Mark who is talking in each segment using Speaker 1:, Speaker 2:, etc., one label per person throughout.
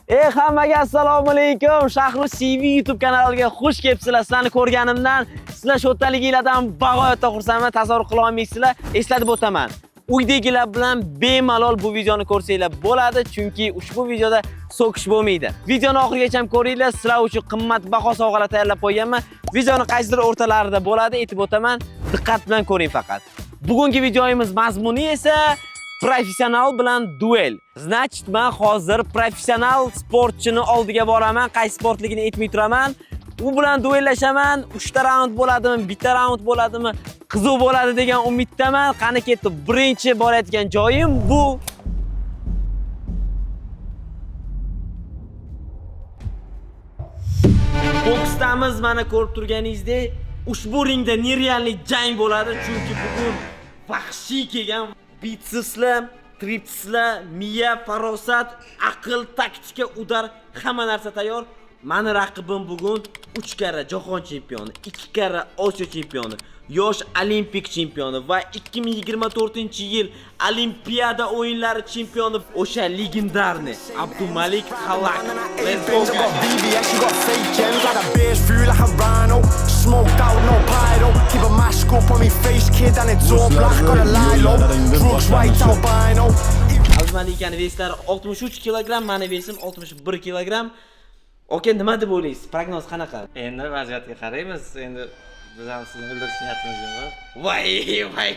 Speaker 1: Hammaga assalomu alaykum. Shahrus TV YouTube kanaliga xush kelibsizlar. Sizlarni ko'rganimdan, sizlar sho'ttaliginglardan bag'oyatda xursandman. Tasavvur qila olmaysizlar. Eslatib o'taman. Uydagilar bilan bemalol bu videoni ko'rsanglar bo'ladi, chunki ushbu videoda so'kish bo'lmaydi. Videoni oxirigacha ko'ringlar. Sizlar uchun qimmatbaho sovg'alar tayyorlab qo'yganman. Videoni qaysidir o'rtalarida bo'ladi, aytib o'taman. Diqqat bilan ko'ring faqat. Bugungi videomiz mazmuni esa professional bilan duel. Значит, men hozir professional sportchini oldiga boraman, qaysi sportligini aytmay turaman. U bilan duellashaman. 3 ta raund bo'ladimi, bitta raund bo'ladimi, qiziq bo'ladi degan umiddaman. Qani ketdi. Birinchi borayotgan joyim bu. Boksdamiz, mana ko'rib turganingizdek, ushbu ringda nerealniy jang bo'ladi, chunki bugun vahshiy kelgan bitsipslar, tripslar, miya, farosat, aql, taktika, udar, hamma narsa tayyor. Mani raqibim bugun 3 karra jahon chempioni, 2 karra Osiyo chempioni, yosh olimpik chempioni va 2024-yil Olimpiada o'yinlari chempioni, o'sha legendarniy Abdumalik Halak. Let's go. Smoked out, no pyro. Keep a mask up on me face, kid, and it's all black. Got a lie low. Drugs right albino. Abdumalikning veslari 63 kilogramm, mani vesim 61 kilogramm. Oke, nima deb o'ylaysiz? Prognoz qanaqa?
Speaker 2: Endi vaziyatga qaraymiz. Endi biz ham sizni o'ldirish niyatimiz yo'q.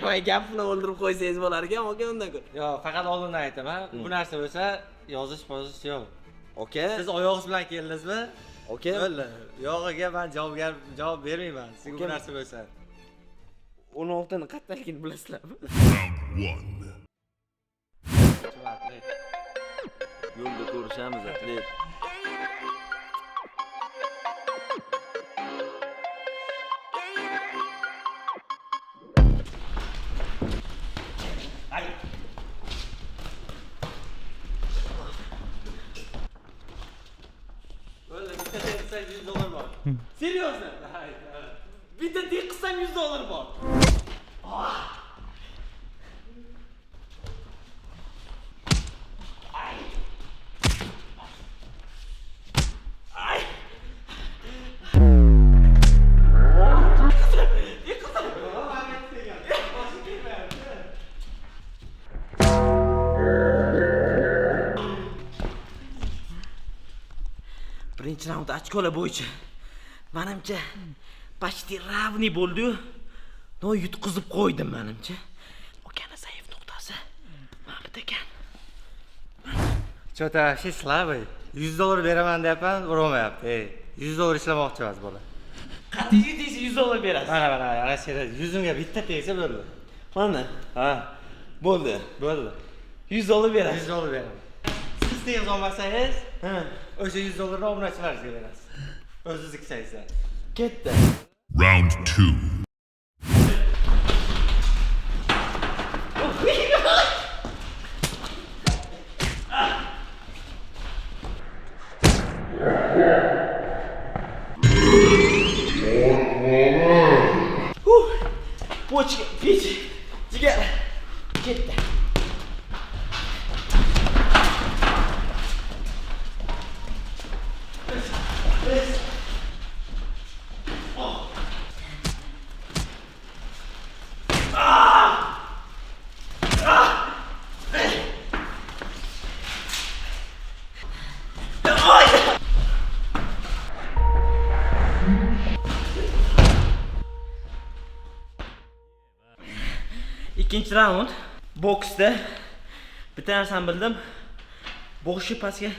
Speaker 1: Voy, gapni o'ldirib qo'ysangiz bo'lar ekan, oke, undan ko'ra.
Speaker 2: Yo'q, faqat oldindan aytaman. Bu narsa bo'lsa, yozish yo'q.
Speaker 1: Oke.
Speaker 2: Siz oyog'ingiz bilan keldingizmi?
Speaker 1: Oke.
Speaker 2: Bo'ldi. Yog'iga men javob bermayman. Sizga bu narsa bo'lsa.
Speaker 1: 16 ni qattiqligini bilasizlarmi? Yo'lda ko'rishamiz, atlet. Серьезно? Bitta tek qilsam $100 bor. Birinchi raund ochkolar bo'yicha menimcha почти равный bo'ldi-yu. No yutqizib qo'ydim menimcha. Okani zaif nuqtasi mana bu ekan.
Speaker 2: Chota, şey slabый. $100 beraman deyapman, urolmayapti. $100 ishlamoqchi emas bola.
Speaker 1: Qat'iy deysiz $100 berasiz.
Speaker 2: Mana, Rossiyada yuzimga bitta tegsa bo'ldi.
Speaker 1: Mana.
Speaker 2: Ha,
Speaker 1: Bo'ldi. $100 berasiz.
Speaker 2: $100 beraman. Siz tegib olmasangiz, o'sha $100 obunachilaringizga berasiz. O'zingiz saysiz.
Speaker 1: Ketdi.
Speaker 3: Round 2.
Speaker 1: Почка, пить, jigar, ketdi. İkinci raund boksda bitta narsani bildim. Boshni pastga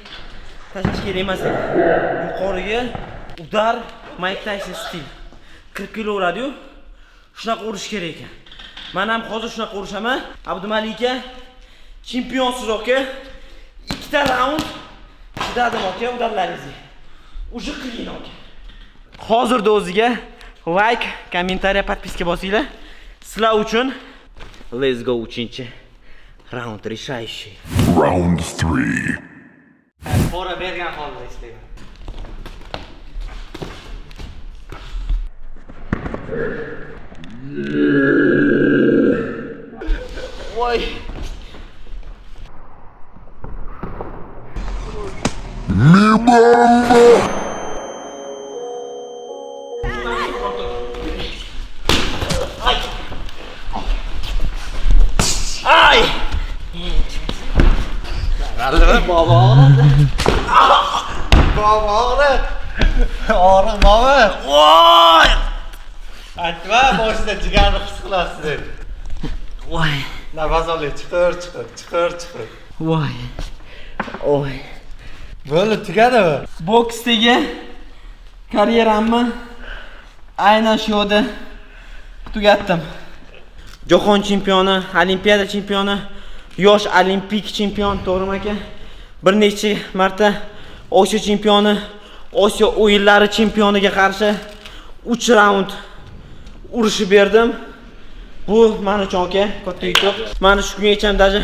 Speaker 1: tashlash kerak emas edi. Yuqoriga udar Mike Tyson stil. 40 kilo uradi-yu. Shunaqa urish kerak ekan. Men ham hozir shunaqa urishaman. Abdumalikka chempionsiz oka. 2 ta raund chidadim oka, udarlaringizga. Uje qiyin oka. Hozirda o'ziga like, kommentariya, podpiska bosinglar. Sizlar uchun Let's go, uchinchi round решающий.
Speaker 3: Round 3.
Speaker 2: Pora bergan holda istayman.
Speaker 1: Voy. Ay!
Speaker 2: Baba ağrıdı. Baba ağrı. Ağrı baba.
Speaker 1: Voy!
Speaker 2: Aytma, boshida jigarni his qilasiz.
Speaker 1: Voy!
Speaker 2: Nafas oling, chiqir.
Speaker 1: Voy! Oy!
Speaker 2: Bo'ldi, tugadimi?
Speaker 1: Boksdagi karyeramni aynan shu yerda tugatdim. Jahon chempioni, Olimpiada chempioni, yosh olimpik chempion, to'g'rimi aka? Bir necha marta Osiyo chempioni, Osiyo o'yinlari chempioniga qarshi 3 raund urushib berdim. Bu men uchun aka katta yutuq. Meni shu kungacha даже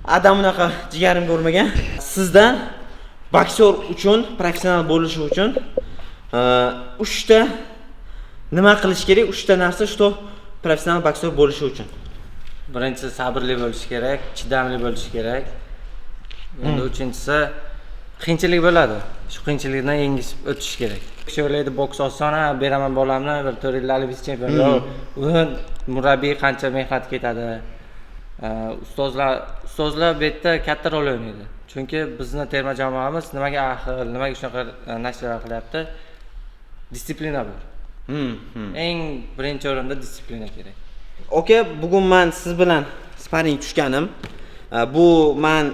Speaker 1: adam unaqa jigarim ko'rmagan. Sizdan boksyor uchun, professional bo'lish uchun 3 ta nima qilish kerak? 3 ta narsa shu professional boksyor bo'lish uchun.
Speaker 2: Birinchisi sabrli bo'lish kerak, chidamli bo'lish kerak. Endi uchinchisi qiyinchilik bo'ladi. Shu qiyinchilikdan yengib o'tish kerak. Kishi o'ylaydi boks oson, beraman bolamni, bir 4 yil Olimpiya chempioni. Yo'q, u murabbiy qancha mehnat ketadi. Ustozlar bu yerda katta rol o'ynaydi. Chunki bizning terma jamoamiz nimaga shunaqa nashalar qilyapti? Disiplina bor. Eng birinchi o'rinda disiplina kerak.
Speaker 1: Oka, bugun men siz bilan sparing tushganim. Bu men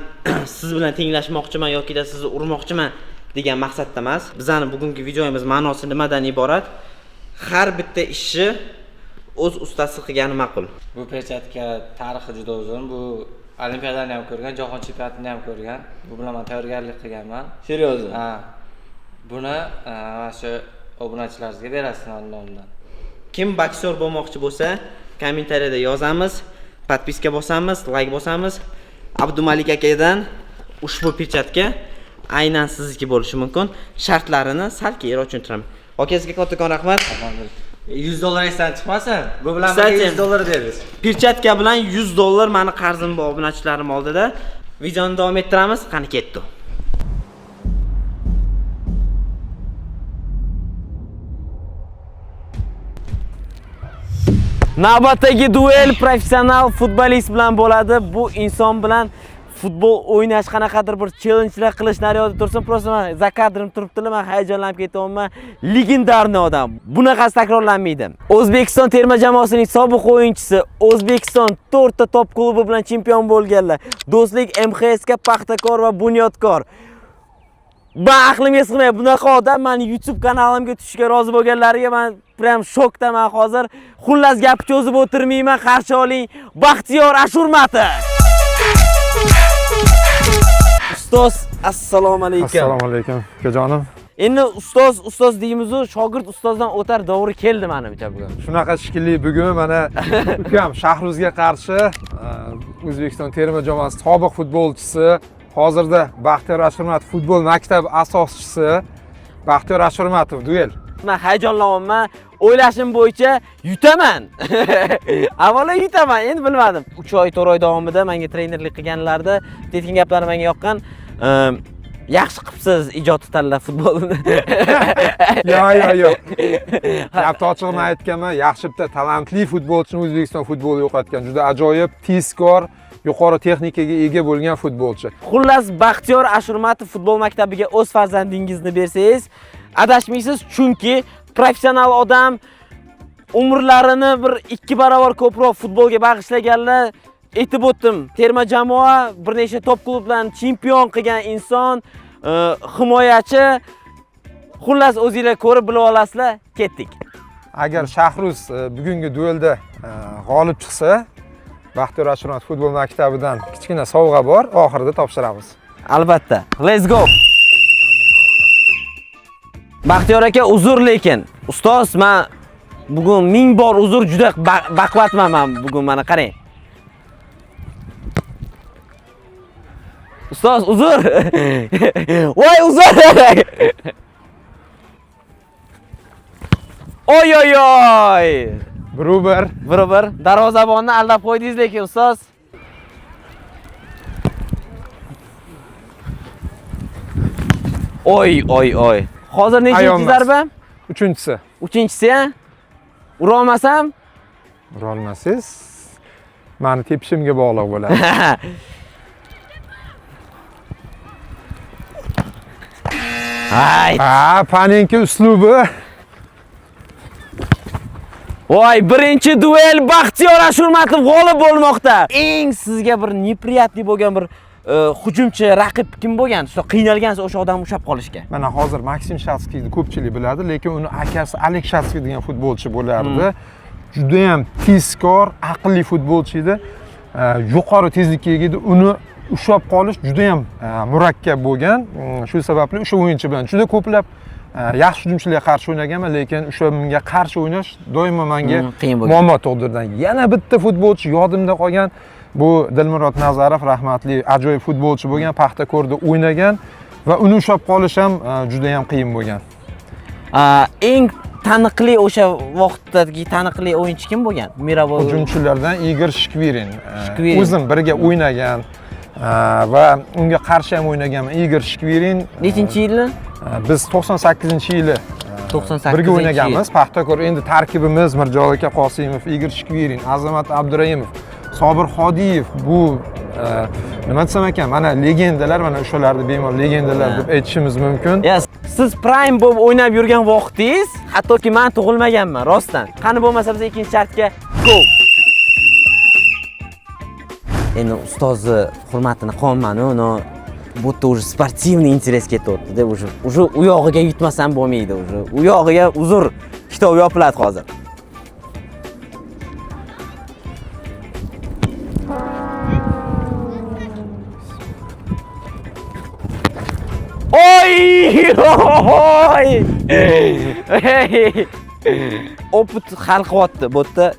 Speaker 1: siz bilan tenglashmoqchiman yoki da sizni urmoqchiman degan maqsadda emas. Bizning bugungi videomiz ma'nosi nimadan iborat? Har bitta ishni o'z ustasi qilgani ma'qul.
Speaker 2: Bu perchatka tarixi juda uzun. Bu Olimpiadani ham ko'rgan, jahon chempionatini ham ko'rgan. Bu bilan men tayyorgarlik qilganman.
Speaker 1: Seryozni?
Speaker 2: Ha. Buni mana shu obunachilarimizga berasiz nomdan.
Speaker 1: Kim boksyor bo'lmoqchi bo'lsa, kommentariyada yozamiz, podpiska bosamiz, like bosamiz. Abdumalik akadan ushbu perchatka aynan sizniki bo'lishi mumkin. Shartlarini sal keyinroq tushuntiraman. Akangizga kattakon rahmat.
Speaker 2: $100 esdan chiqmasin. Bu bilan birga $100 beramiz.
Speaker 1: Perchatka bilan $100 meni qarzim bor obunachilarim oldida. Videoni davom ettiramiz. Qani ketdi. Navbatdagi duel professional futbolist bilan bo'ladi. Bu inson bilan futbol o'ynash qanaqadir bir challengelar qilish naryoda tursin, просто men za kadrim turibdilar, men hayajonlanib ketyapman. Legendarniy odam. Bunaqasi takrorlanmaydi. O'zbekiston terma jamoasining sobiq o'yinchisi, O'zbekiston 4 ta top klubi bilan chempion bo'lganlar. Do'stlik, MXSK, Paxtakor va Bunyodkor. Ben aqlimga sig'maydi. Bunaqa odam meni YouTube kanalimga tushishga rozi bo'lganlariga men prям shokdaman hozir. Xullas gap cho'zib o'tirmayman. Qarshi oling, Baxtiyor Ashurmatov. Ustoz, assalomu alaykum.
Speaker 4: Assalomu alaykum, akajonim.
Speaker 1: Endi ustoz deymiz-ku, shogird ustozdan o'tar davri keldi menimcha bugun.
Speaker 4: Shunaqa shikilli bugun mana ukam Shahruzga qarshi O'zbekiston terma jamoasi sobiq futbolchisi, hozirda Baxtiyor Ashurmatov futbol maktabi asoschisi Baxtiyor Ashurmatov duel.
Speaker 1: Men hayajonlanyapman. O'ylashim bo'yicha yutaman. Avvalo yutaman, endi bilmadim. 3 oy, 4 oy davomida menga trenerlik qilganlarda aytgan gaplari menga yoqqan. Yaxshi qilibsiz ijodni tanlab futbolni.
Speaker 4: Yo'q. Gap ochig'ini aytganman, yaxshi bitta talantli futbolchini O'zbekiston futboli yo'qotgan. Juda ajoyib, tezkor, yuqori texnikaga ega bo'lgan futbolchi.
Speaker 1: Xullas, Baxtiyor Ashurmatov futbol maktabiga o'z farzandingizni bersangiz, adashmaysiz, chunki professional odam umrlarini bir 2 barobar ko'proq futbolga bag'ishlaganlar. Aytib o'tdim, terma jamoa bir nechta top klublarni chempion qilgan inson, himoyachi. Xullas, o'zingizlar ko'rib bilib olasizlar, ketdik.
Speaker 4: Agar Shahruz bugungi duelda g'olib chiqsa, Baxtiyor Ashurmatov futbol maktabidan kichkina sovg'a bor, oxirida topshiramiz.
Speaker 1: Albatta. Let's go. Baxtiyor aka, uzr lekin. Ustoz, men bugun 1000 bor uzr, juda baqvatman men bugun, mana qarang. Ustoz, uzr. Voy, uzr. Oy. Bir. Darvozabonni aldab qo'ydingiz lekin ustoz. Oy. Hozir nechinchi
Speaker 4: Ayolmas.
Speaker 1: zarba?
Speaker 4: Uchinchisi.
Speaker 1: Uchinchisi-a? Ura olmasam?
Speaker 4: Ura olmasangiz, meni tepishimga bog'liq bo'ladi.
Speaker 1: Hay.
Speaker 4: Panenka uslubi.
Speaker 1: Voy, birinchi duel Baxtiyor Ashurmatov g'olib bo'lmoqda. Eng sizga bir неприятный bo'lgan bir hujumchi raqib kim bo'lgan? Shu qiynalgansiz o'sha odamni ushlab qolishga.
Speaker 4: Mana hozir Maksim Shatskiyni ko'pchilik biladi, lekin uni akasi Alek Shatskiy degan futbolchi bo'lardi. Juda ham tezkor, aqlli futbolchi edi. Yuqori tezlikka ega edi. Uni ushlab qolish juda ham murakkab bo'lgan. Shu sababli o'sha o'yinchi bilan juda ko'plab yaxshi hujumchilarga qarshi o'ynaganman, lekin o'shaga qarshi o'ynash doimo menga muammo tug'dirdi. Yana bitta futbolchi yodimda qolgan, bu Dilmurod Nazarov, rahmatli, ajoyib futbolchi bo'lgan, Paxtakorda o'ynagan va uni ushlab qolish ham juda ham qiyin bo'lgan.
Speaker 1: Eng taniqli o'sha vaqtdagi taniqli o'yinchi kim bo'lgan? Miravoy
Speaker 4: hujumchilardan Igor Shkvirin. O'zim birga o'ynagan va unga qarshi ham o'ynaganman. Igor Shkvirin.
Speaker 1: Nechinchi yili?
Speaker 4: Biz 98-yili
Speaker 1: 98
Speaker 4: birga o'ynaganmiz. Paxtakor endi tarkibimiz Mirjalol aka Qosimov, Igor Shkvirin, Azamat Abdurayimov, Sobir Xodiyev, bu nima desam ekan, mana legendalar, mana o'shalarni bemalol legendalar deb aytishimiz mumkin.
Speaker 1: Siz prime bo'lib o'ynab yurgan vaqtingiz, hattoki men tug'ilmaganman, rostdan. Qani bo'lmasa biz ikkinchi shartga go. Endi ustozni hurmatini qilman, uni bu yerda уже sportivniy interes ketyapti-da, уже u yog'iga yutmasam bo'lmaydi, уже u yog'iga uzr kitob yopiladi hozir. Oy! Opit hal qilyapti bu yerda.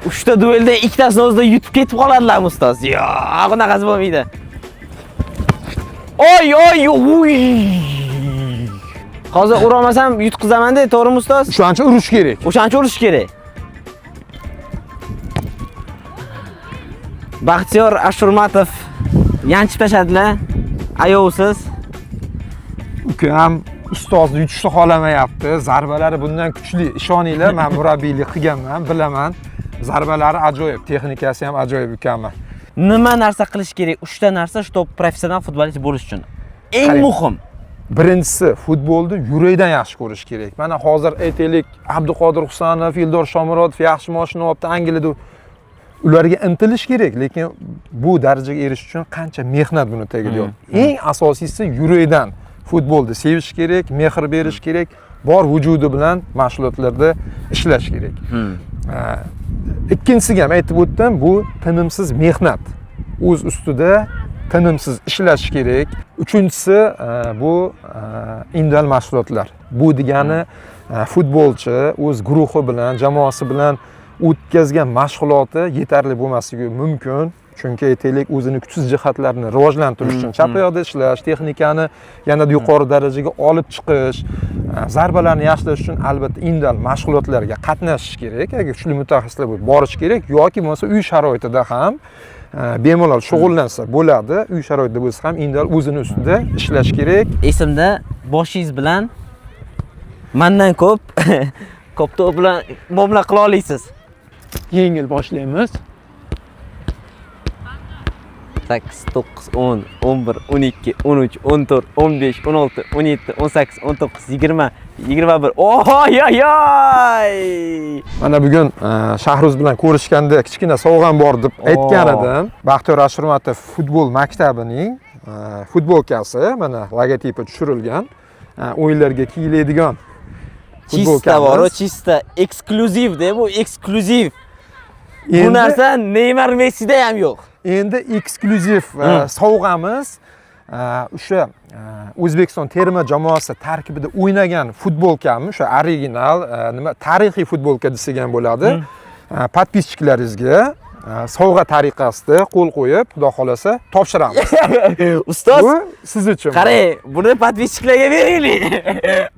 Speaker 1: Uchta duelda ikkitasini o'zida yutib ketib qoladilar ustoz. Yo'q, bunaqasi bo'lmaydi. Oy! Hozir ura olmasam yutqizaman-da, to'g'rimi ustoz?
Speaker 4: O'shancha urish kerak.
Speaker 1: O'shancha urish kerak. Baxtiyor Ashurmatov yanchib tashladilar. Ayovsiz.
Speaker 4: Ukam ustozni yutishni xohlamayapti. Zarbalari bundan kuchli. Ishoninglar, men murabbiylik qilganman, bilaman. Zarbalari ajoyib, texnikasi ham ajoyib ukamman.
Speaker 1: Nima narsa qilish kerak? 3 ta narsa shu professional futbolchi bo'lish uchun. Eng muhim.
Speaker 4: Birinchisi, futbolni yurakdan yaxshi ko'rish kerak. Mana hozir aytaylik, Abduqodir Husanov, Eldor Shomurodov yaxshi mashina olibdi, Angliyada ularga intilish kerak, lekin bu darajaga erishish uchun qancha mehnat buni tagida yo'q. Eng asosiysi yurakdan futbolni sevish kerak, mehr berish kerak, bor vujudi bilan mashg'ulotlarda ishlash kerak. Ikkinchisiga ham aytib o'tdim, bu tinimsiz mehnat. O'z ustida tinimsiz ishlash kerak. Uchinchisi bu individual mashg'ulotlar. Bu degani futbolchi o'z guruhi bilan, jamoasi bilan o'tkazgan mashg'uloti yetarli bo'lmasligi mumkin. Chunki aytaylik, o'zini kuchsiz jihatlarini rivojlantirish uchun chapiyoqda ishlash, texnikani yanada yuqori darajaga olib chiqish, zarbalarni yaxshilash uchun albatta individual mashg'ulotlarga qatnashish kerak. Agar kuchli mutaxassislar bo'lib borish kerak yoki bo'lmasa uy sharoitida ham bemalol shug'ullansa bo'ladi. Uy sharoitida bo'lsa ham individual o'zini ustida ishlash kerak.
Speaker 1: Esimda boshingiz bilan mendan ko'p to'p bilan muomala qila olasiz.
Speaker 5: Yengil boshlaymiz.
Speaker 1: 8, 9, 10, 11, 12, 13, 14, 15, 16, 17, 18, 19, 20, 21. Oy!
Speaker 4: Mana bugun Shahruz bilan ko'rishganda kichkina sovg'am bor deb aytgan edim. Baxtiyor Ashurmatov futbol maktabining futbolkasi, mana logotipi tushirilgan. O'yinlarga kiyiladigan
Speaker 1: Chista bor, chista eksklyuziv-da, bu eksklyuziv. Bu narsa Neymar Messida ham yo'q.
Speaker 4: Endi eksklyuziv sovg'amiz o'sha O'zbekiston terma jamoasi tarkibida o'ynagan futbolkamni, o'sha original, nima tarixiy futbolka desak ham bo'ladi. Podpischikalaringizga sovg'a tariqasida qo'l qo'yib, xudo xolasa topshiramiz.
Speaker 1: Ustoz,
Speaker 4: bu siz uchun.
Speaker 1: Qarang, buni podpischiklarga beraylik.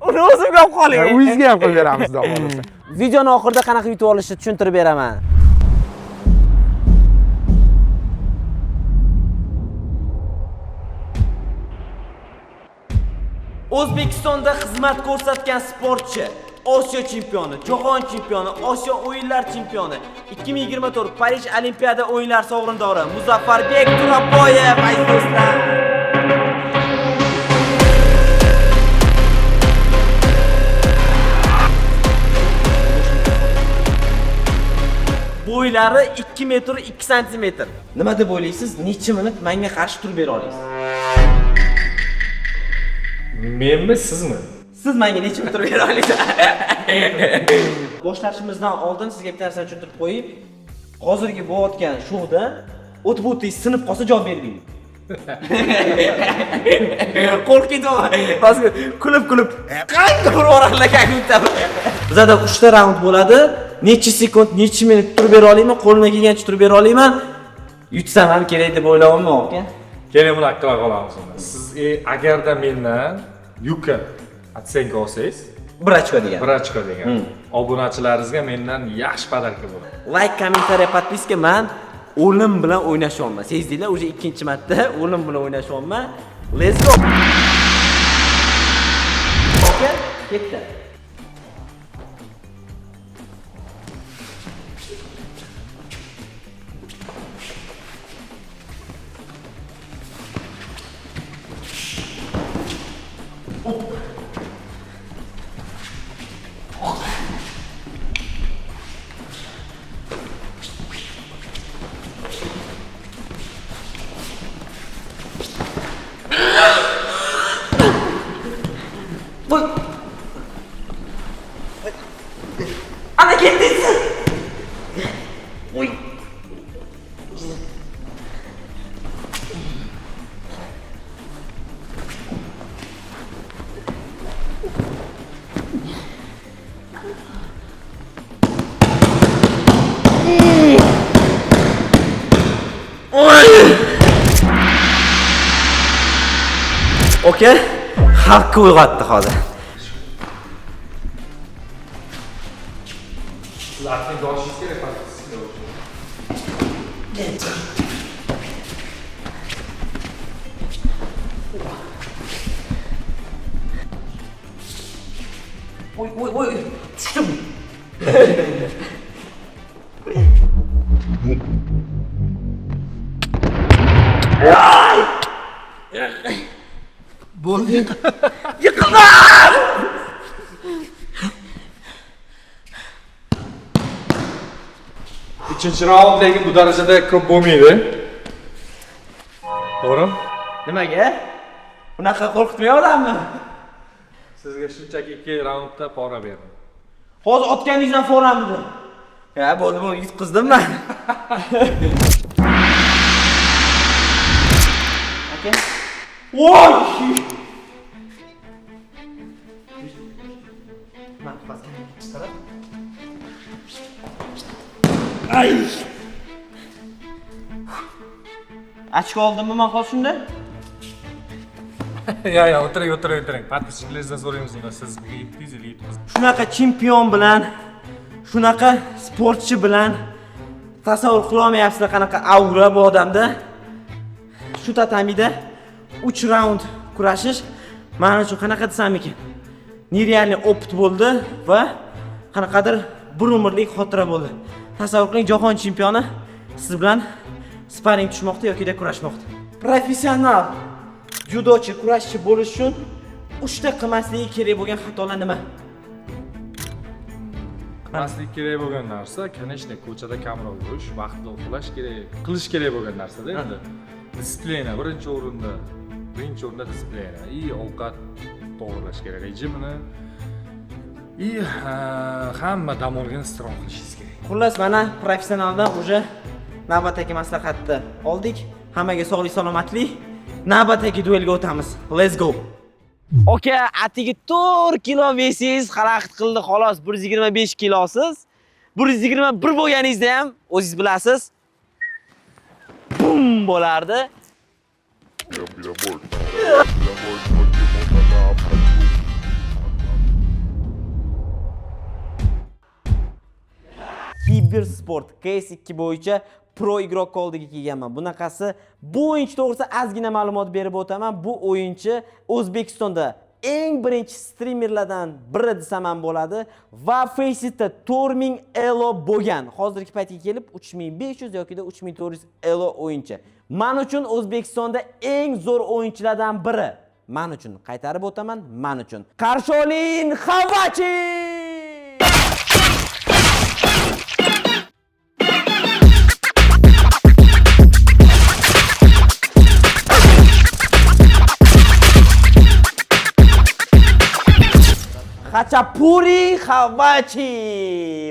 Speaker 1: Uni o'zimga olib qoling.
Speaker 4: Uyingizga ham qo'yib beramiz, xudo xolasa.
Speaker 1: Videoni oxirida qanaqa yutib olishni tushuntirib beraman. O'zbekistonda xizmat ko'rsatgan sportchi, Osiyo chempioni, Jahon chempioni, Osiyo o'yinlar chempioni, 2024 Parij Olimpiada o'yinlari sovrindori Muzaffarbek Turaboyev, aziz do'stlar. Bo'ylari 2 metr 2 santimetr. Nima deb o'ylaysiz? Necha minut menga qarshi turib bera olasiz?
Speaker 6: Menmi, sizmi?
Speaker 1: Siz menga necha minut turib bera olasiz? Boshlashimizdan oldin sizga bitta narsani tushuntirib qo'yib, hozirgi bo'layotgan shouda o'tib o'tdingiz, sinib qolsa javob bering. Qo'rqiyapman. Hozir kulib qanday bir o'raqlaganingda. Bizda 3 ta raund bo'ladi. Necha sekund, necha minut turib bera olayman, qo'limdan kelgancha turib bera olayman. Yutsam ham kerak deb o'ylayapman, aka.
Speaker 6: Keling, buni qila qolamiz unda. Siz agarda mendan yuka atsenka olsangiz,
Speaker 1: 1 ochko degan.
Speaker 6: 1 ochko degan. Obunachilaringizga mendan yaxshi podarka bo'ladi.
Speaker 1: Like, kommentariya, podpiska. Men o'lim bilan o'ynashyapman. Sezdinglar, o'zi ikkinchi marta o'lim bilan o'ynashyapman. Let's go. Okay, ketdi. Ana ketdingiz. Uy. Okay, xalqqa uyg'otdi hozir.
Speaker 6: Sizlarning doshingiz kerak emas.
Speaker 1: Oy, tushdim. Bo'ldi. Yiqildim.
Speaker 6: Uchinchi raund lekin bu darajada ko'p bo'lmaydi. To'g'rimi?
Speaker 1: Nimaga? Bunaqa qo'rqitmayapmanmi?
Speaker 6: Sizga shunchaki 2 raundda pora berdim.
Speaker 1: Hozir otganingizdan foramdi. Ya, bo'ldi, yutqizdim men. Okay. Voy! Ay! Ochko oldimmi men hozir shunda?
Speaker 6: Ya, o'tiring. Podpischiklaringizdan so'raymiz unda siz buga yetdingiz, yetdingiz.
Speaker 1: Shunaqa chempion bilan, shunaqa sportchi bilan tasavvur qila olmayapsizlar qanaqa aura bu odamda. Shu tatamida 3 raund kurashish men uchun qanaqa desam ekan? Nerealniy opit bo'ldi va qanaqadir bir umrlik xotira bo'ldi. Tasavvur qiling, jahon chempioni siz bilan sparing tushmoqda yoki kurashmoqda. Professional judochi, kurashchi bo'lish uchun 3 ta qilmasligi kerak bo'lgan xatolar nima?
Speaker 6: Qilmaslik kerak bo'lgan narsa, конечно, ko'chada kamroq yurish, vaqtida uxlash kerak, qilish kerak bo'lgan narsa-da endi. Disiplina birinchi o'rinda disiplina. Ovqat to'g'rilash kerak, rejimni. Hamma dam olgan strom qilishingiz kerak.
Speaker 1: Xullas, mana professionaldan уже navbatdagi maslahatni oldik. Hammaga sog'lik, salomatlik. Navbatdagi duelga o'tamiz. Let's go. Aka, atigi 4 kilo vesangiz xalaqit qildi, xolos 125 kilosiz. 121 bo'lganingizda ham o'zingiz bilasiz. Bum bo'lardi. Kibersport CS2 bo'yicha pro igrok oldiga kelganman. Bunaqasi bu o'yinchi to'g'risida ozgina ma'lumot berib o'taman. Bu o'yinchi O'zbekistonda eng birinchi streamerlardan biri desam ham bo'ladi va Faceit'da 4000 elo bo'lgan. Hozirgi paytga kelib 3500 yoki 3400 elo o'yinchi. Men uchun O'zbekistonda eng zo'r o'yinchilardan biri. Men uchun qaytarib o'taman, men uchun. Qarshi oling, Xavachi! Xachapuri Xavachi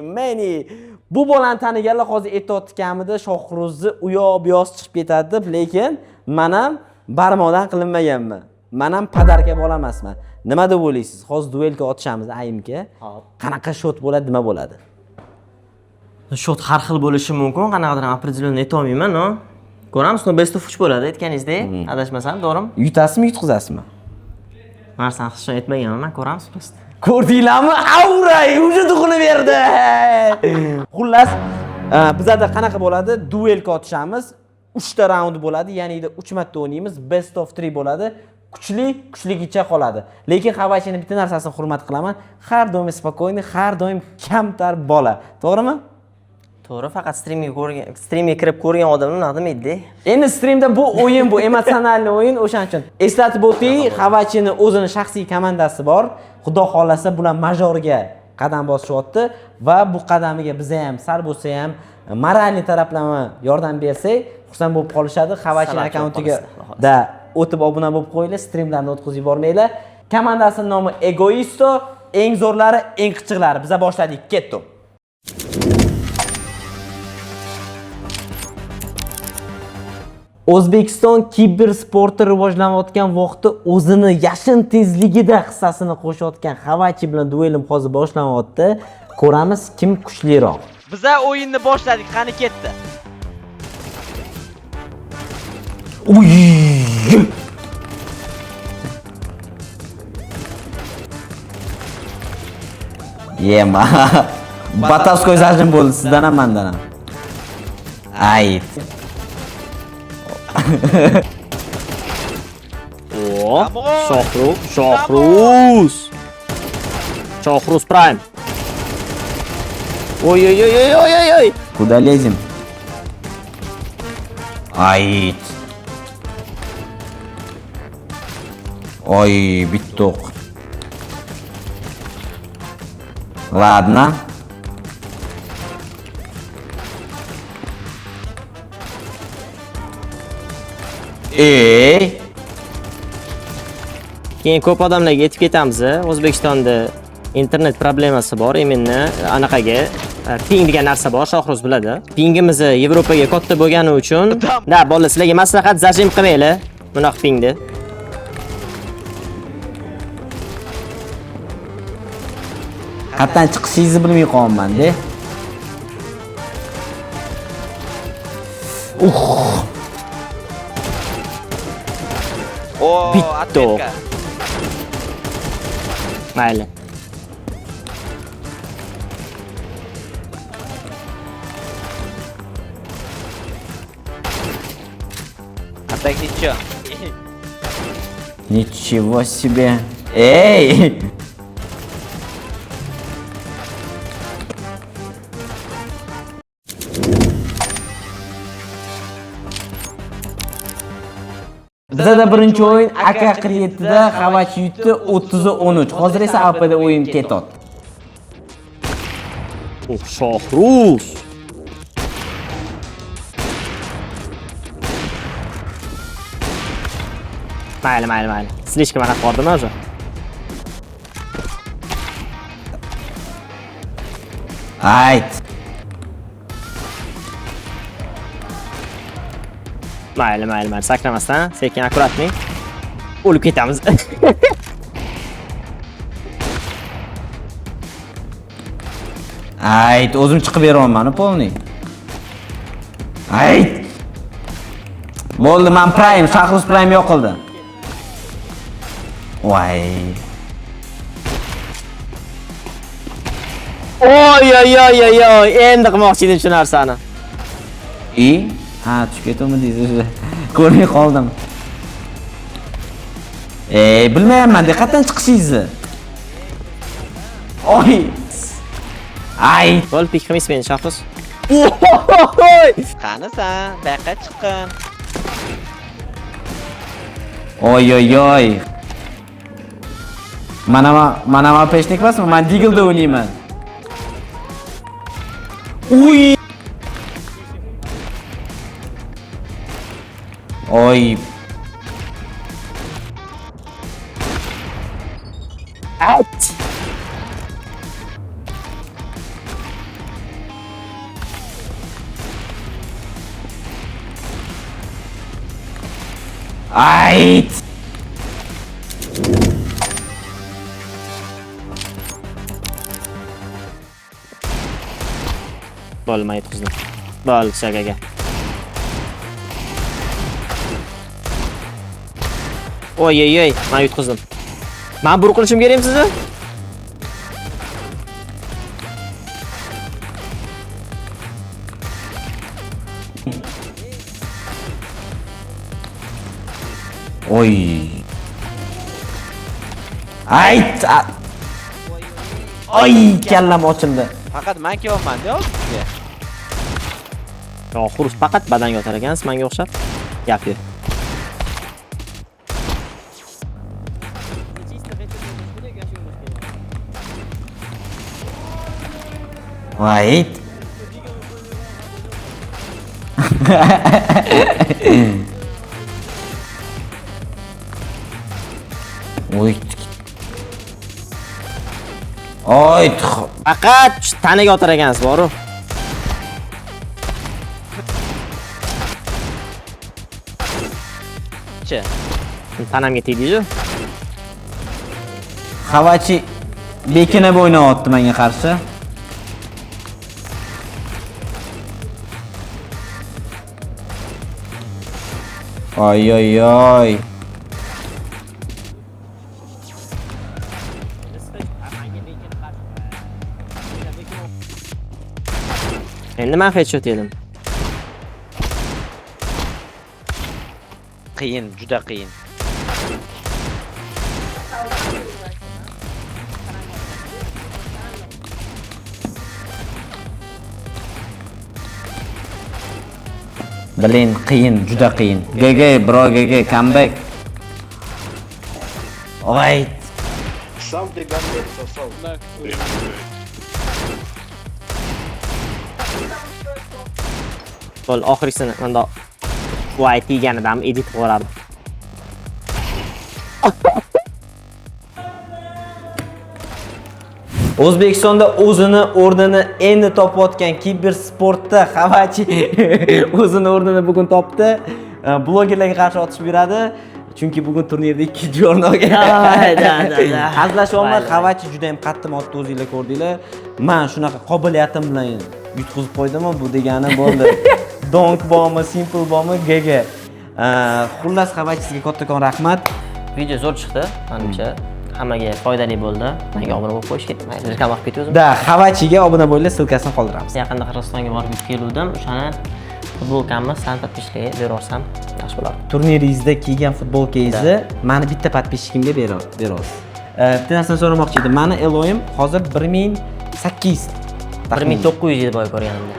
Speaker 1: meni bu bolani taniganlar hozir aytayotganimda Shohruzni u yoq bu yoq chiqib ketadi deb, lekin men ham barmoqdan qilinmaganman. Men ham padarka bola emasman. Nima deb o'ylaysiz? Hozir duelga otishamiz ayimga. Qanaqa shot bo'ladi, nima bo'ladi?
Speaker 7: Shot har xil bo'lishi mumkin, qanaqadir определённый ayta olmayman, no. Ko'ramiz, no best of 3 bo'ladi, aytganingizdek, adashmasam, to'g'rimi?
Speaker 1: Yutasizmi, yutqizasizmi?
Speaker 7: Narsa hech aytmaganman, men ko'ramiz biz.
Speaker 1: Ko'rdinglarmi? Avray, vujudi qilib berdi. Xullas, bizda qanaqa bo'ladi? Duelga otishamiz. 3 ta raund bo'ladi, ya'ni 3 marta o'ynaymiz, best of 3 bo'ladi. Kuchligicha qoladi. Lekin Xavachini bitta narsasini hurmat qilaman. Har doim spokойный, har doim kamtar bola. To'g'rimi?
Speaker 7: To'g'ri, faqat streamga kirib ko'rgan odamlar nima deydi?
Speaker 1: Endi streamda bu o'yin, bu emotsional o'yin, o'shaning uchun eslatib o'ting, Xavachini o'zini shaxsiy komandasi bor. Xudo xolasa bular majorga qadam bosishyapti va bu qadamiga biz ham, sal bo'lsa ham moralniy taraflama yordam bersak, xursand bo'lib qolishadi. Xavachini akkauntiga da o'tib obuna bo'lib qo'yinglar, streamlarni o'tkazib yubormanglar. Komandasining nomi Egoisto, eng zo'rlari, eng qichiqlari. Biz boshladik, ketdim. O'zbekiston kibersporti rivojlanayotgan vaqtda o'zini yashin tezligida hissasini qo'shayotgan Xavachi bilan duelim hozir boshlanyapti. Ko'ramiz kim kuchliroq. Biza o'yinni boshladik, qani ketdi. Uy! Yema. Batavskoy zajim bo'ldi sizdan ham, mendan ham. Ay.
Speaker 7: Shohruz Prime. Ой.
Speaker 1: Куда лезем? Ай. Ой, биток. Ладно.
Speaker 7: Keyin ko'p odamlarga aytib ketamiz, O'zbekistonda internet problemasi bor, imенно anaqaga ping degan narsa bor, Shohruz biladi. Pingimiz Yevropaga katta bo'lgani uchun, da bolalar sizlarga maslahat, zajim qilmanglar bunaqa pingni.
Speaker 1: Qatdan chiqishingizni bilmay qolman-da.
Speaker 7: Bitto. Mayli.
Speaker 1: Так ничего. Ничего себе. Эй! Bizda birinchi o'yin AK-47 da Xavachi yutdi 30-13. Hozir esa APda o'yin ketyapti.
Speaker 7: Shohruz. Mayli. Slishka mana qordimi o'zi?
Speaker 1: Ayt.
Speaker 7: Mayli. Sakramasdan, sekin akkuratni. O'lib ketamiz.
Speaker 1: Ayt, o'zim chiqib beryapman, polniy. Ayt. Bo'ldi, men Prime, Shohruz Prime yo'qildi. Voy.
Speaker 7: Oy, endi qilmoqchi edim shu narsani.
Speaker 1: Ha, tushib ketdimmi deysiz. Ko'rmay qoldim. Bilmayapman, diqqatdan chiqishingizni. Oy. Ay.
Speaker 7: Gol pik qilmaysiz meni Shohruz.
Speaker 1: Qani san, baqa chiqqan. Oy oy oy. Mana peshnik emasmi? Men Diglda o'ynayman. Uy. Oy. Out. Ayt.
Speaker 7: Bo'lmaydi qizim. Bol shagaga. Oy oy oy, men yutqizdim. Men bur qilishim kerakmi sizni?
Speaker 1: Oy. Ayt. Oy, kallam ochildi. Faqat men kelyapman-da hozirga.
Speaker 7: Yo, xurus faqat badanga o'tar ekansiz, menga o'xshab. Gap yo'q.
Speaker 1: Ayt. Oy. Oy.
Speaker 7: Faqat tanaga o'tar ekansiz, boru. Che. Tanamga tegdi-ku.
Speaker 1: Xavachi bekinib o'ynayapti menga qarshi. Oy oy oy.
Speaker 7: Endi men headshot yedim.
Speaker 1: Qiyin, juda qiyin. Bilin, qiyin, juda qiyin. GG, bro, GG, comeback. Oy.
Speaker 7: Bol oxirisini menda voy teganidan edit qilib yuborardim.
Speaker 1: O'zbekistonda o'zini o'rnini endi topayotgan kibersportda Xavachi o'zini o'rnini bugun topdi. Blogerlarga qarshi otishib yuradi. Chunki bugun turnirda 2-chi o'rin olgan. Hazillashyapman, Xavachi juda ham qattiq otdi, o'zingizlar ko'rdinglar. Men shunaqa qobiliyatim bilan yutqizib qo'ydim, bu degani bo'ldi. Donk bormi, simple bormi, GG. Xullas Xavachi sizga kattakon rahmat.
Speaker 7: Video zo'r chiqdi, menimcha. Hammaga foydali bo'ldi. Menga obuna bo'lib qo'yish kerak. Men reklam qilib ketaverdim.
Speaker 1: Da, Xavachiga obuna bo'linglar, silkasini qoldiramiz.
Speaker 7: Yaqinda Qirg'izistonga borib kelgandim. O'shani futbolkamni san podpishkaga beraversam yaxshi bo'lardi.
Speaker 1: Turniringizda kiygan futbolkangizni meni bitta podpishkimga berasiz. Bitta narsani so'ramoqchi edim. Meni Eloyim hozir 1800.
Speaker 7: 1900 yil bo'yi ko'rganimda.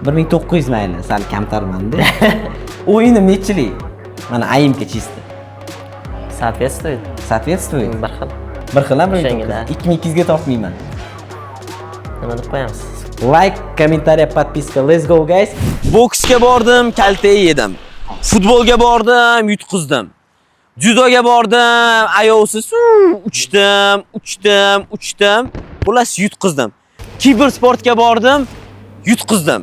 Speaker 1: 1900 mayli, sal kamtarman-da. O'yinim nechilik? Mana ayimga chizdi.
Speaker 7: Соответствует.
Speaker 1: Соответствует.
Speaker 7: Bir xil.
Speaker 1: Bir xil ham 2200 ga topmayman.
Speaker 7: Nima deb qo'yamiz?
Speaker 1: Like, kommentariy, podpiska. Let's go guys. Boksga bordim, kalta yedim. Futbolga bordim, yutqizdim. Judoga bordim, ayovsiz uchdim. Xullas yutqizdim. Kibersportga bordim, yutqizdim.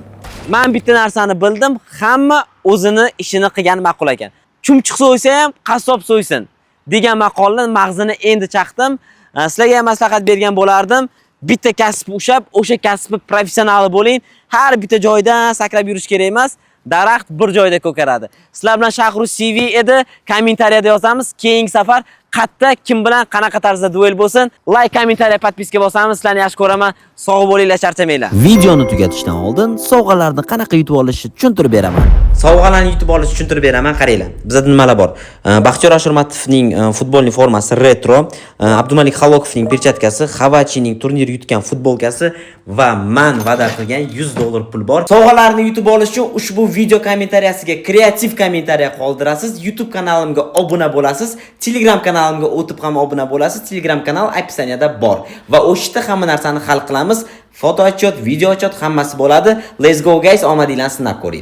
Speaker 1: Men bitta narsani bildim, hamma o'zini ishini qilgani ma'qul ekan. Chumchuq so'ysa ham qassob so'ysin degan maqolni mag'zini endi chaqdim. Sizlarga ham maslahat bergan bo'lardim. Bitta kasb ushab, o'sha kasbni professionali bo'ling. Har bitta joydan sakrab yurish kerak emas. Daraxt bir joyda ko'karadi. Sizlar bilan Shahruz CV edi. Kommentariyada yozamiz. Keyingi safar Qatta kim bilan qanaqa tarzda duel bo'lsin? Like, kommentariya, podpiska bosamiz. Sizlarni yaxshi ko'raman. Sog' bo'linglar, charchamanglar.
Speaker 8: Videoni tugatishdan oldin sovg'alarni qanaqa yutib olishni tushuntirib beraman.
Speaker 9: Sovg'alarni yutib olishni tushuntirib beraman, qaranglar. Bizda nimalar bor? Baxtiyor Ashurmatovning futbolning formasi retro, Abdumalik Halokovning perchatkasi, Xavachining turnir yutgan futbolkasi va man va'da qilgan $100 pul bor. Sovg'alarni yutib olish uchun ushbu video kommentariyasiga kreativ kommentariya qoldirasiz, YouTube kanalimga obuna bo'lasiz, Telegram kanalimga o'tib ham obuna bo'lasiz. Telegram kanal opsiyaniyada bor va o'sha yerda hamma narsani hal qilamiz. Foto otchot, video otchot hammasi bo'ladi. Let's go guys, omadinglarni sinab ko'ring.